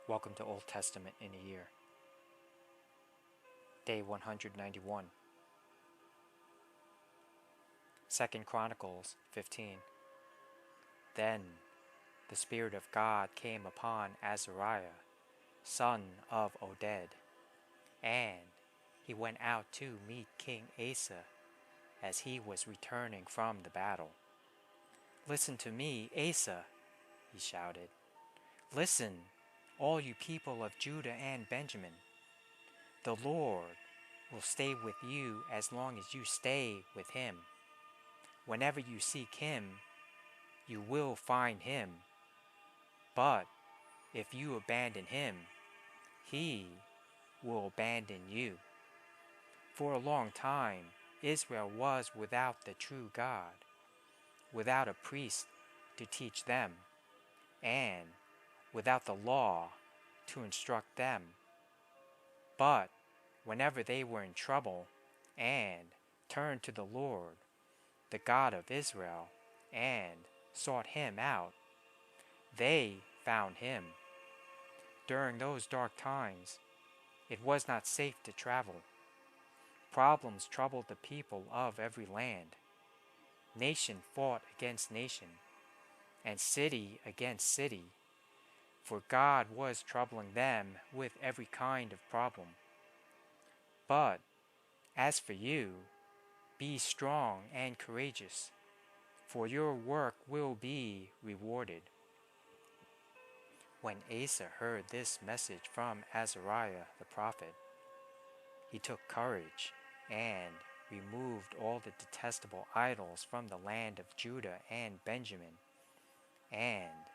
Welcome to Old Testament in a Year. Day 191. 2 Chronicles 15. Then the Spirit of God came upon Azariah, son of Oded, and he went out to meet King Asa as he was returning from the battle. "Listen to me, Asa," he shouted. "Listen, all you people of Judah and Benjamin. The Lord will stay with you as long as you stay with him. Whenever you seek him, you will find him. But if you abandon him, he will abandon you. For a long time, Israel was without the true God, without a priest to teach them, and without the law to instruct them. But whenever they were in trouble and turned to the Lord, the God of Israel, and sought him out, they found him. During those dark times, it was not safe to travel. Problems troubled the people of every land. Nation fought against nation, and city against city, for God was troubling them with every kind of problem. But as for you, be strong and courageous, for your work will be rewarded." When Asa heard this message from Azariah the prophet, he took courage and removed all the detestable idols from the land of Judah and Benjamin, and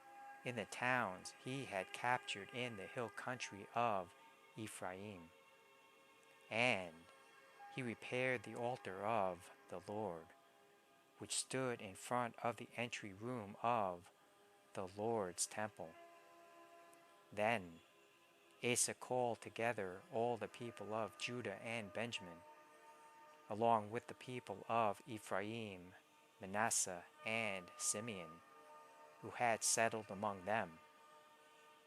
in the towns he had captured in the hill country of Ephraim. And he repaired the altar of the Lord, which stood in front of the entry room of the Lord's temple. Then Asa called together all the people of Judah and Benjamin, along with the people of Ephraim, Manasseh, and Simeon, who had settled among them.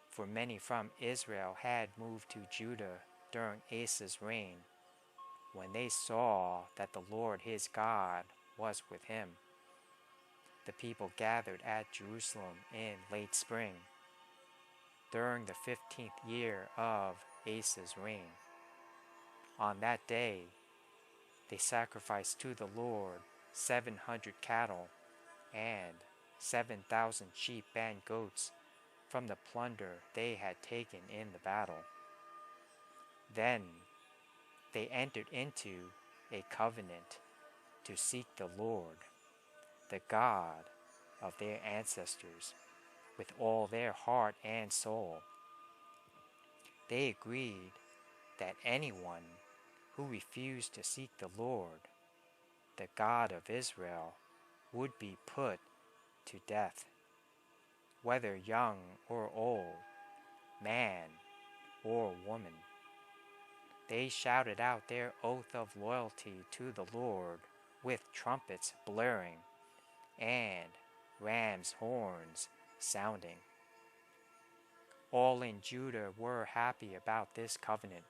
For many from Israel had moved to Judah during Asa's reign, when they saw that the Lord his God was with him. The people gathered at Jerusalem in late spring, during the 15th year of Asa's reign. On that day, they sacrificed to the Lord 700 cattle and 7,000 sheep and goats from the plunder they had taken in the battle. Then they entered into a covenant to seek the Lord, the God of their ancestors, with all their heart and soul. They agreed that anyone who refused to seek the Lord, the God of Israel, would be put to death, whether young or old, man or woman. They shouted out their oath of loyalty to the Lord with trumpets blaring and ram's horns sounding. All in Judah were happy about this covenant,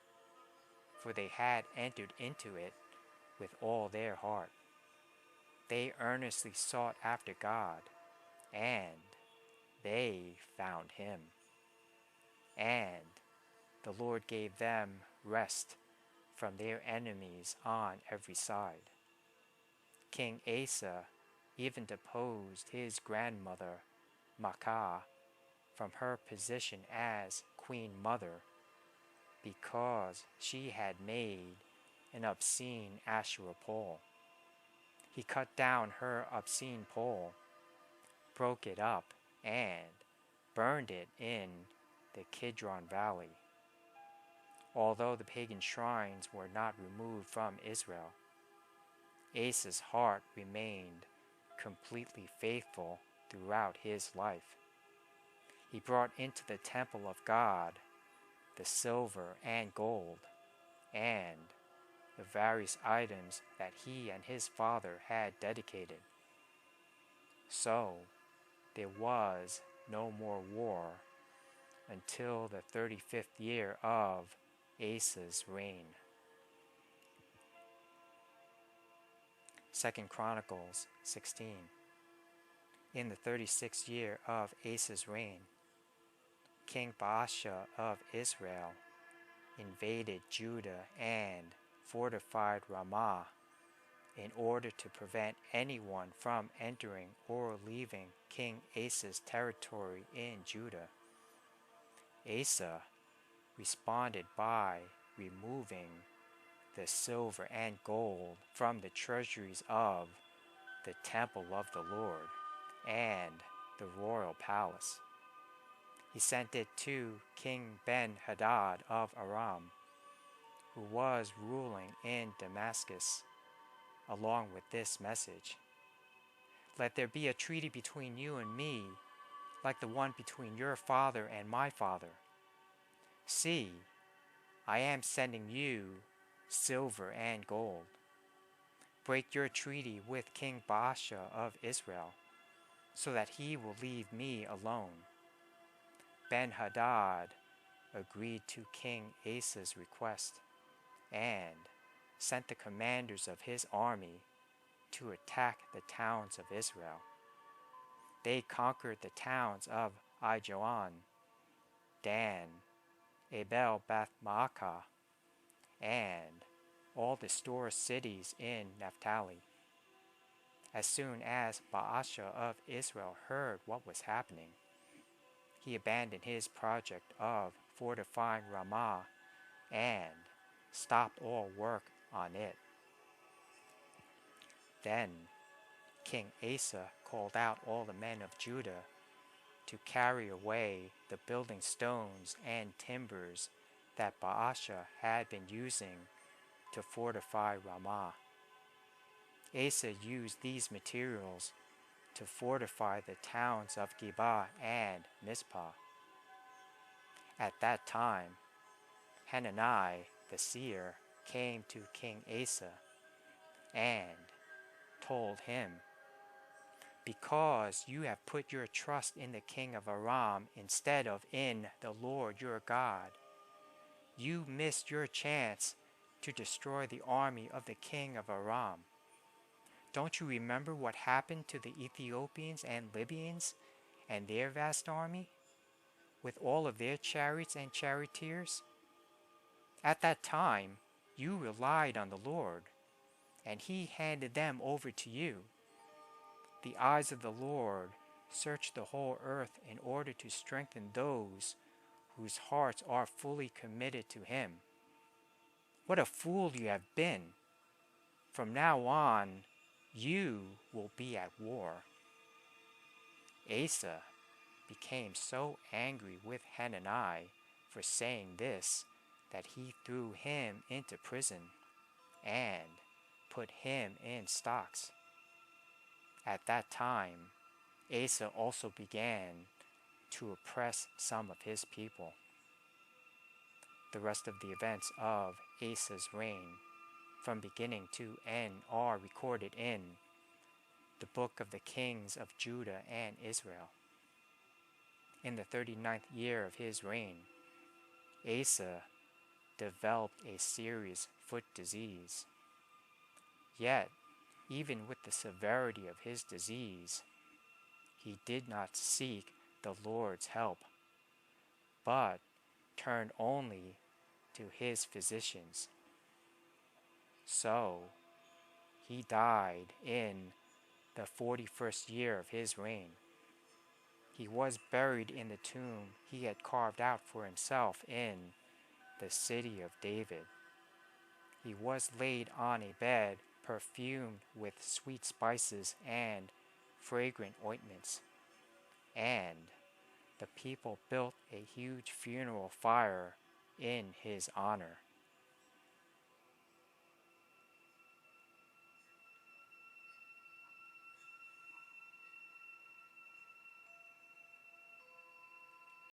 for they had entered into it with all their heart. They earnestly sought after God, and they found him. And the Lord gave them rest from their enemies on every side. King Asa even deposed his grandmother, Maacah, from her position as queen mother, because she had made an obscene Asherah pole. He cut down her obscene pole, broke it up, and burned it in the Kidron Valley. Although the pagan shrines were not removed from Israel, Asa's heart remained completely faithful throughout his life. He brought into the temple of God the silver and gold, and the various items that he and his father had dedicated. So there was no more war until the 35th year of Asa's reign. 2 Chronicles 16. In the 36th year of Asa's reign, King Baasha of Israel invaded Judah and fortified Ramah in order to prevent anyone from entering or leaving King Asa's territory in Judah. Asa responded by removing the silver and gold from the treasuries of the temple of the Lord and the royal palace. He sent it to King Ben-Hadad of Aram, who was ruling in Damascus, along with this message: "Let there be a treaty between you and me, like the one between your father and my father. See, I am sending you silver and gold. Break your treaty with King Baasha of Israel, so that he will leave me alone." Ben-Hadad agreed to King Asa's request and sent the commanders of his army to attack the towns of Israel. They conquered the towns of Aijalon, Dan, Abel Beth-Maacah, and all the store cities in Naphtali. As soon as Baasha of Israel heard what was happening, he abandoned his project of fortifying Ramah and stopped all work on it. Then King Asa called out all the men of Judah to carry away the building stones and timbers that Baasha had been using to fortify Ramah. Asa used these materials to fortify the towns of Geba and Mizpah. At that time, Hanani the seer came to King Asa and told him, "Because you have put your trust in the king of Aram instead of in the Lord your God, you missed your chance to destroy the army of the king of Aram. Don't you remember what happened to the Ethiopians and Libyans and their vast army, with all of their chariots and charioteers? At that time, you relied on the Lord, and he handed them over to you. The eyes of the Lord search the whole earth in order to strengthen those whose hearts are fully committed to him. What a fool you have been! From now on, you will be at war." Asa became so angry with Hanani for saying this that he threw him into prison and put him in stocks. At that time, Asa also began to oppress some of his people. The rest of the events of Asa's reign, from beginning to end, are recorded in the book of the kings of Judah and Israel. In the 39th year of his reign, Asa developed a serious foot disease. Yet, even with the severity of his disease, he did not seek the Lord's help, but turned only to his physicians. So, he died in the 41st year of his reign. He was buried in the tomb he had carved out for himself in the city of David. He was laid on a bed perfumed with sweet spices and fragrant ointments, and the people built a huge funeral fire in his honor.